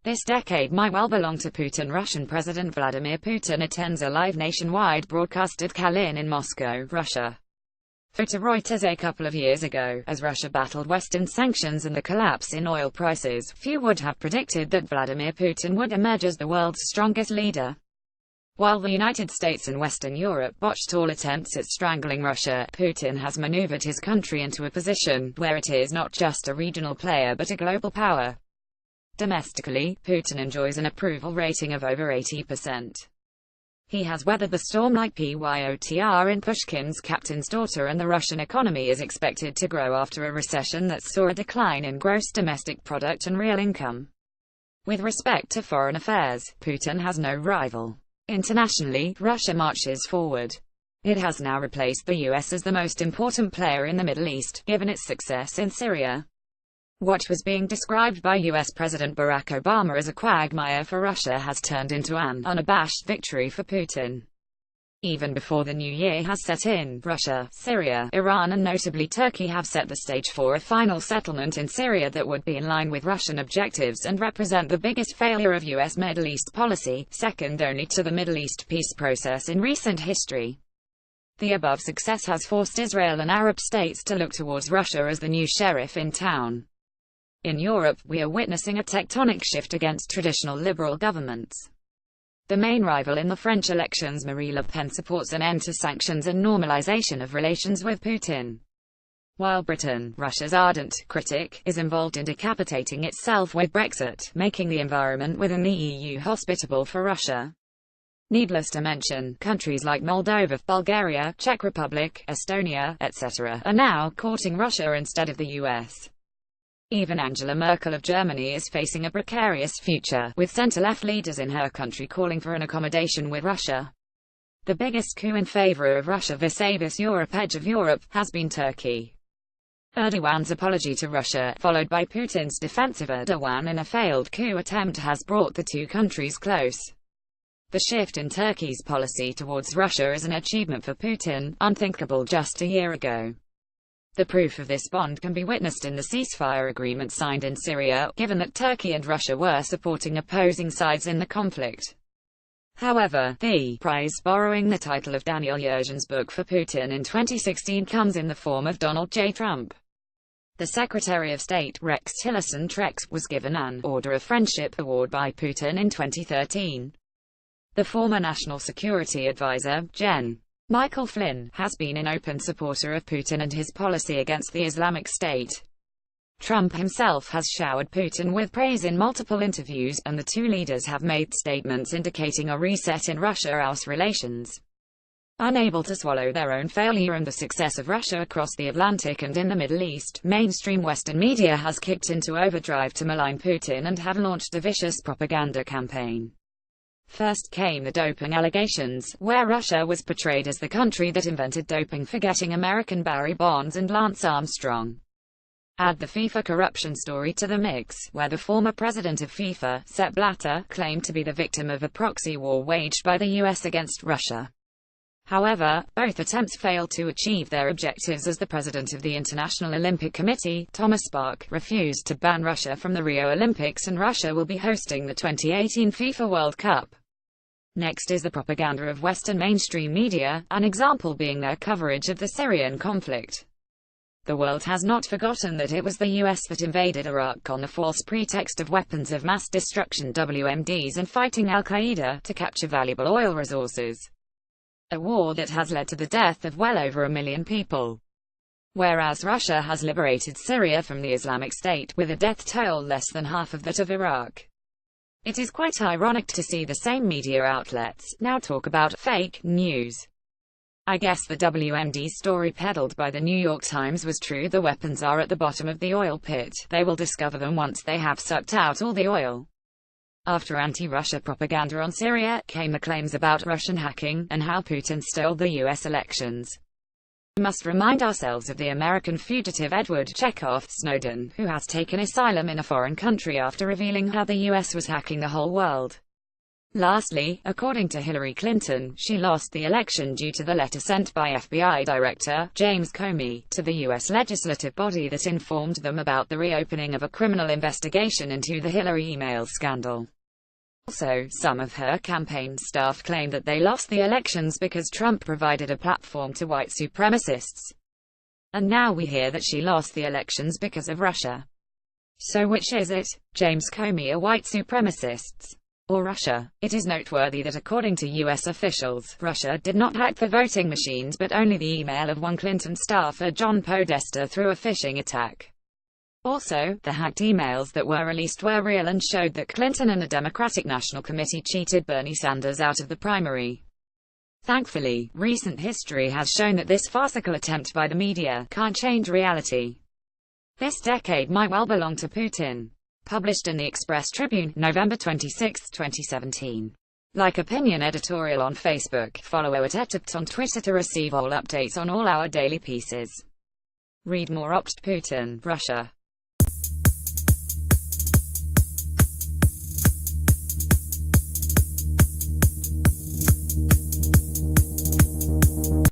This decade might well belong to Putin. Russian President Vladimir Putin attends a live nationwide broadcast at Kalin in Moscow, Russia. Photo Reuters. A couple of years ago, as Russia battled Western sanctions and the collapse in oil prices, few would have predicted that Vladimir Putin would emerge as the world's strongest leader. While the United States and Western Europe botched all attempts at strangling Russia, Putin has maneuvered his country into a position where it is not just a regional player but a global power. Domestically, Putin enjoys an approval rating of over 80%. He has weathered the storm like Pyotr in Pushkin's Captain's Daughter, and the Russian economy is expected to grow after a recession that saw a decline in gross domestic product and real income. With respect to foreign affairs, Putin has no rival. Internationally, Russia marches forward. It has now replaced the US as the most important player in the Middle East, given its success in Syria. What was being described by US President Barack Obama as a quagmire for Russia has turned into an unabashed victory for Putin. Even before the new year has set in, Russia, Syria, Iran and notably Turkey have set the stage for a final settlement in Syria that would be in line with Russian objectives and represent the biggest failure of US Middle East policy, second only to the Middle East peace process in recent history. The above success has forced Israel and Arab states to look towards Russia as the new sheriff in town. In Europe, we are witnessing a tectonic shift against traditional liberal governments. The main rival in the French elections, Marine Le Pen, supports an end to sanctions and normalization of relations with Putin. While Britain, Russia's ardent critic, is involved in decapitating itself with Brexit, making the environment within the EU hospitable for Russia. Needless to mention, countries like Moldova, Bulgaria, Czech Republic, Estonia, etc. are now courting Russia instead of the US. Even Angela Merkel of Germany is facing a precarious future, with centre-left leaders in her country calling for an accommodation with Russia. The biggest coup in favour of Russia vis-à-vis Europe, edge of Europe, has been Turkey. Erdogan's apology to Russia, followed by Putin's defense of Erdogan in a failed coup attempt, has brought the two countries close. The shift in Turkey's policy towards Russia is an achievement for Putin, unthinkable just a year ago. The proof of this bond can be witnessed in the ceasefire agreement signed in Syria, given that Turkey and Russia were supporting opposing sides in the conflict. However, the prize, borrowing the title of Daniel Yergin's book for Putin in 2016, comes in the form of Donald J. Trump. The Secretary of State, Rex Tillerson Trex, was given an Order of Friendship award by Putin in 2013. The former National Security Advisor, Gen. Michael Flynn, has been an open supporter of Putin and his policy against the Islamic State. Trump himself has showered Putin with praise in multiple interviews, and the two leaders have made statements indicating a reset in Russia-US relations. Unable to swallow their own failure and the success of Russia across the Atlantic and in the Middle East, mainstream Western media has kicked into overdrive to malign Putin and have launched a vicious propaganda campaign. First came the doping allegations, where Russia was portrayed as the country that invented doping, forgetting American Barry Bonds and Lance Armstrong. Add the FIFA corruption story to the mix, where the former president of FIFA, Sepp Blatter, claimed to be the victim of a proxy war waged by the US against Russia. However, both attempts failed to achieve their objectives, as the president of the International Olympic Committee, Thomas Bach, refused to ban Russia from the Rio Olympics, and Russia will be hosting the 2018 FIFA World Cup. Next is the propaganda of Western mainstream media, an example being their coverage of the Syrian conflict. The world has not forgotten that it was the US that invaded Iraq on the false pretext of weapons of mass destruction (WMDs) and fighting Al-Qaeda to capture valuable oil resources. A war that has led to the death of well over 1 million people. Whereas Russia has liberated Syria from the Islamic State, with a death toll less than half of that of Iraq. It is quite ironic to see the same media outlets now talk about fake news. I guess the WMD story peddled by the New York Times was true. The weapons are at the bottom of the oil pit. They will discover them once they have sucked out all the oil. After anti-Russia propaganda on Syria, came the claims about Russian hacking, and how Putin stole the US elections. We must remind ourselves of the American fugitive Edward Chekhov Snowden, who has taken asylum in a foreign country after revealing how the US was hacking the whole world. Lastly, according to Hillary Clinton, she lost the election due to the letter sent by FBI Director James Comey to the U.S. legislative body that informed them about the reopening of a criminal investigation into the Hillary email scandal. Also, some of her campaign staff claimed that they lost the elections because Trump provided a platform to white supremacists. And now we hear that she lost the elections because of Russia. So which is it? James Comey or white supremacists? Or Russia? It is noteworthy that according to U.S. officials, Russia did not hack the voting machines but only the email of one Clinton staffer, John Podesta, through a phishing attack. Also, the hacked emails that were released were real and showed that Clinton and the Democratic National Committee cheated Bernie Sanders out of the primary. Thankfully, recent history has shown that this farcical attempt by the media can't change reality. This decade might well belong to Putin. Published in the Express Tribune, November 26, 2017. Like Opinion Editorial on Facebook, follow @ETIPT on Twitter to receive all updates on all our daily pieces. Read more. Putin, Russia.